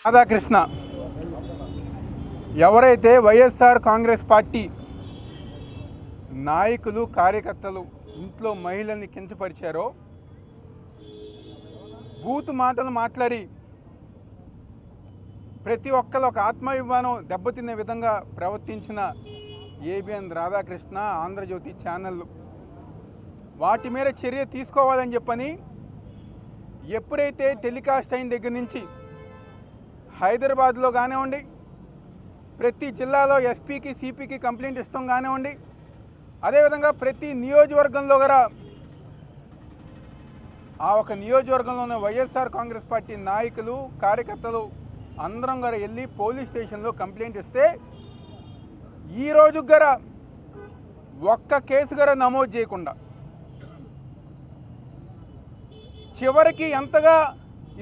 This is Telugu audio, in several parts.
రాధాకృష్ణ ఎవరైతే వైఎస్ఆర్ కాంగ్రెస్ పార్టీ నాయకులు కార్యకర్తలు ఇంట్లో మహిళల్ని కించపరిచారో, బూతు మాటలు మాట్లాడి ప్రతి ఒక్కరు ఒక ఆత్మాభిమానం దెబ్బతినే విధంగా ప్రవర్తించిన ఏబిఎన్ రాధాకృష్ణ, ఆంధ్రజ్యోతి ఛానళ్ళు వాటి మీద చర్య తీసుకోవాలని చెప్పని ఎప్పుడైతే టెలికాస్ట్ అయిన దగ్గర నుంచి హైదరాబాద్లో కానివ్వండి, ప్రతి జిల్లాలో ఎస్పీకి సిపికి కంప్లైంట్ ఇస్తాం కానివ్వండి, అదేవిధంగా ప్రతి నియోజకవర్గంలో కూడా ఆ ఒక నియోజకవర్గంలోనే వైఎస్ఆర్ కాంగ్రెస్ పార్టీ నాయకులు కార్యకర్తలు అందరం గారు వెళ్ళి పోలీస్ స్టేషన్లో కంప్లైంట్ ఇస్తే ఈ రోజు గారా ఒక్క కేసు గారా నమోదు చేయకుండా చివరికి ఎంతగా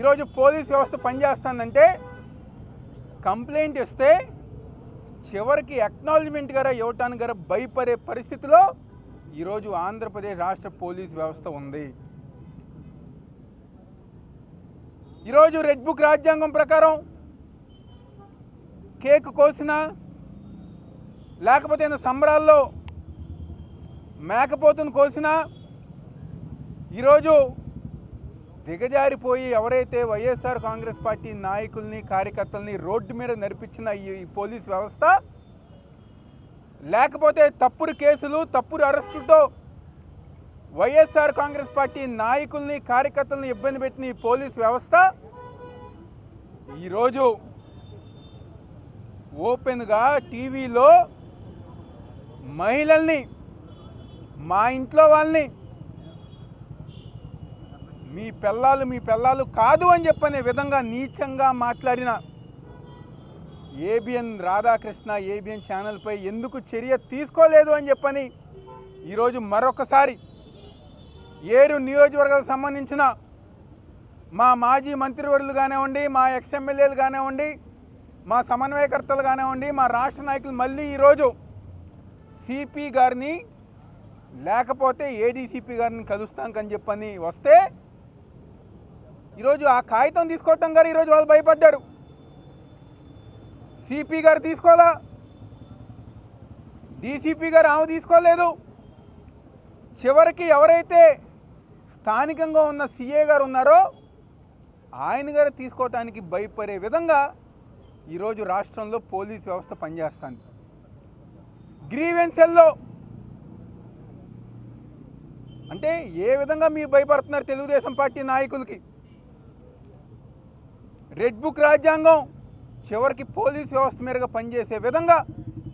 ఈరోజు పోలీస్ వ్యవస్థ పనిచేస్తుందంటే కంప్లైంట్ ఇస్తే చివరికి అక్నాలజ్మెంట్ గారా ఇవ్వటానికి గారా భయపడే పరిస్థితిలో ఈరోజు ఆంధ్రప్రదేశ్ రాష్ట్ర పోలీస్ వ్యవస్థ ఉంది. ఈరోజు రెడ్ బుక్ రాజ్యాంగం ప్రకారం కేక్ కోసినా లేకపోతే సంబరాల్లో మేకపోతును కోసినా ఈరోజు దిగజారిపోయి ఎవరైతే వైఎస్ఆర్ కాంగ్రెస్ పార్టీ నాయకుల్ని కార్యకర్తల్ని రోడ్డు మీద నడిపించిన ఈ పోలీస్ వ్యవస్థ, లేకపోతే తప్పుడు కేసులు తప్పుడు అరెస్టులతో వైఎస్ఆర్ కాంగ్రెస్ పార్టీ నాయకుల్ని కార్యకర్తల్ని ఇబ్బంది పెట్టిన ఈ పోలీస్ వ్యవస్థ ఈరోజు ఓపెన్గా టీవీలో మహిళల్ని, మా ఇంట్లో వాళ్ళని మీ పిల్లలు కాదు అని చెప్పనే విధంగా నీచంగా మాట్లాడిన ఏబిఎన్ రాధాకృష్ణ ఏబిఎన్ ఛానల్పై ఎందుకు చర్య తీసుకోలేదు అని చెప్పని ఈరోజు మరొకసారి 7 నియోజకవర్గాలకు సంబంధించిన మా మాజీ మంత్రివర్యులు కానివ్వండి, మా ఎక్స్ఎమ్మెల్యేలు కానివ్వండి, మా సమన్వయకర్తలు కానివ్వండి, మా రాష్ట్ర నాయకులు మళ్ళీ ఈరోజు సిపి గారిని లేకపోతే ఏడీసీపీ గారిని కలుస్తాకని చెప్పని వస్తే ఈరోజు ఆ కాగితం తీసుకోవటం గారు ఈరోజు వాళ్ళు భయపడ్డారు. సిపి గారు తీసుకోవాలా, డీసీపీ గారు ఆమె తీసుకోలేదు. చివరికి ఎవరైతే స్థానికంగా ఉన్న సిఏ గారు ఉన్నారో ఆయన గారు తీసుకోవటానికి భయపడే విధంగా ఈరోజు రాష్ట్రంలో పోలీస్ వ్యవస్థ పనిచేస్తుంది. గ్రీవెన్సెల్లో అంటే ఏ విధంగా మీరు భయపడుతున్నారు తెలుగుదేశం పార్టీ నాయకులకి? రెడ్ బుక్ రాజ్యాంగం చివరికి పోలీస్ వ్యవస్థ మీదుగా పనిచేసే విధంగా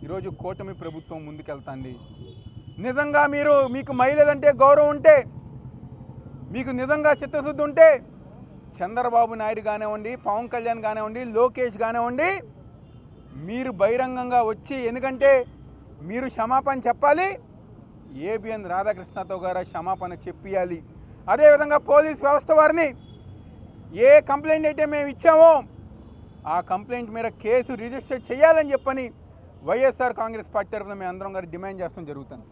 ఈరోజు కూటమి ప్రభుత్వం ముందుకెళ్తుంది. నిజంగా మీకు మహిళలంటే గౌరవం ఉంటే, మీకు నిజంగా చిత్తశుద్ధి ఉంటే చంద్రబాబు నాయుడు కానివ్వండి, పవన్ కళ్యాణ్ కానివ్వండి, లోకేష్ కానివ్వండి, మీరు బహిరంగంగా వచ్చి, ఎందుకంటే మీరు క్షమాపణ చెప్పాలి, ఏబిఎన్ రాధాకృష్ణతో గారు క్షమాపణ చెప్పియాలి. అదేవిధంగా పోలీస్ వ్యవస్థ వారిని ఏ కంప్లైంట్ అయితే మేము ఇచ్చామో ఆ కంప్లైంట్ మీద కేసు రిజిస్టర్ చేయాలని చెప్పని వైఎస్ఆర్ కాంగ్రెస్ పార్టీ తరఫున మేము అందరం గారు డిమాండ్ చేస్తాం జరుగుతుంది.